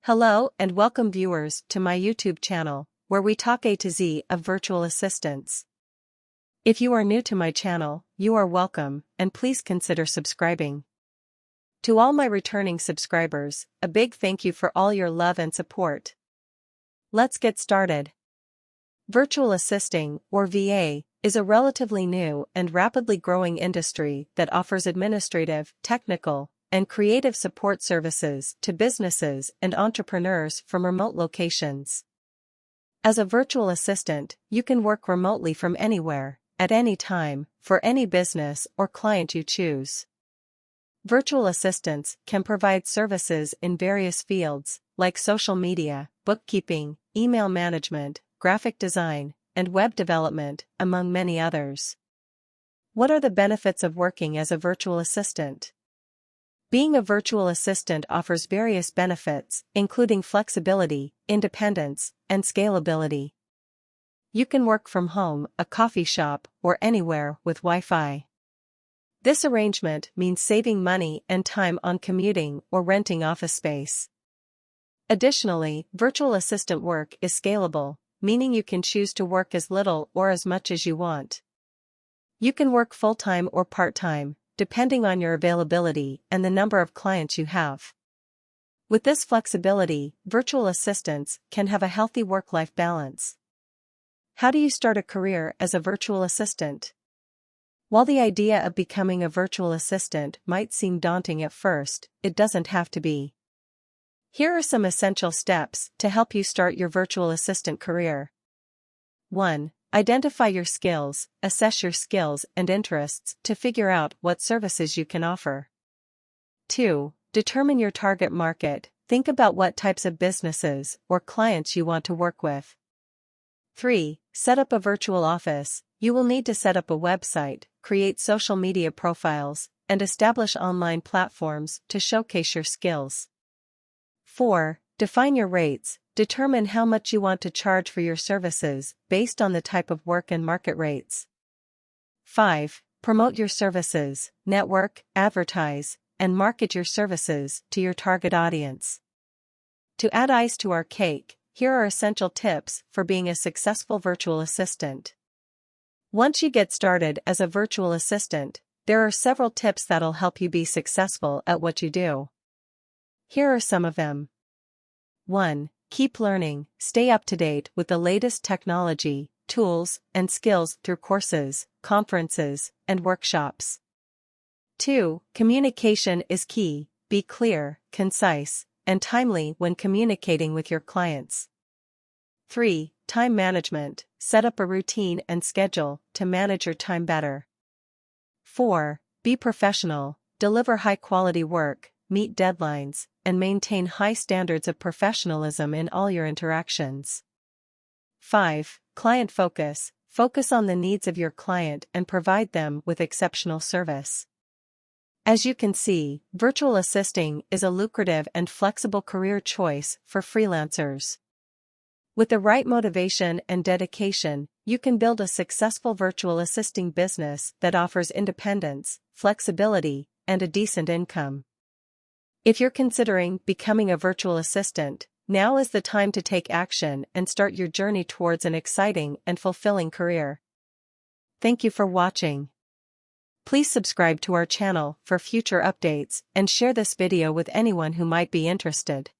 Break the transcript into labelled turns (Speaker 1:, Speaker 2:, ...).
Speaker 1: Hello and welcome viewers to my YouTube channel, where we talk A to Z of virtual assistants. If you are new to my channel, you are welcome, and please consider subscribing. To all my returning subscribers, a big thank you for all your love and support. Let's get started. Virtual assisting, or VA, is a relatively new and rapidly growing industry that offers administrative, technical, and creative support services to businesses and entrepreneurs from remote locations. As a virtual assistant, you can work remotely from anywhere, at any time, for any business or client you choose. Virtual assistants can provide services in various fields, like social media, bookkeeping, email management, graphic design, and web development, among many others. What are the benefits of working as a virtual assistant? Being a virtual assistant offers various benefits, including flexibility, independence, and scalability. You can work from home, a coffee shop, or anywhere with Wi-Fi. This arrangement means saving money and time on commuting or renting office space. Additionally, virtual assistant work is scalable, meaning you can choose to work as little or as much as you want. You can work full-time or part-time, depending on your availability and the number of clients you have. With this flexibility, virtual assistants can have a healthy work-life balance. How do you start a career as a virtual assistant? While the idea of becoming a virtual assistant might seem daunting at first, it doesn't have to be. Here are some essential steps to help you start your virtual assistant career. 1. Identify your skills. Assess your skills and interests to figure out what services you can offer. 2. Determine your target market. Think about what types of businesses or clients you want to work with. 3. Set up a virtual office. You will need to set up a website, create social media profiles, and establish online platforms to showcase your skills. 4. Define your rates. Determine how much you want to charge for your services based on the type of work and market rates. 5. Promote your services, network, advertise, and market your services to your target audience. To add ice to our cake, here are essential tips for being a successful virtual assistant. Once you get started as a virtual assistant, there are several tips that'll help you be successful at what you do. Here are some of them. 1. Keep learning. Stay up to date with the latest technology, tools, and skills through courses, conferences, and workshops. 2. Communication is key. Be clear, concise, and timely when communicating with your clients. 3. Time management. Set up a routine and schedule to manage your time better. 4. Be professional. Deliver high-quality work, meet deadlines, and maintain high standards of professionalism in all your interactions. 5. Client focus. Focus on the needs of your client and provide them with exceptional service. As you can see, virtual assisting is a lucrative and flexible career choice for freelancers. With the right motivation and dedication, you can build a successful virtual assisting business that offers independence, flexibility, and a decent income. If you're considering becoming a virtual assistant, now is the time to take action and start your journey towards an exciting and fulfilling career. Thank you for watching. Please subscribe to our channel for future updates and share this video with anyone who might be interested.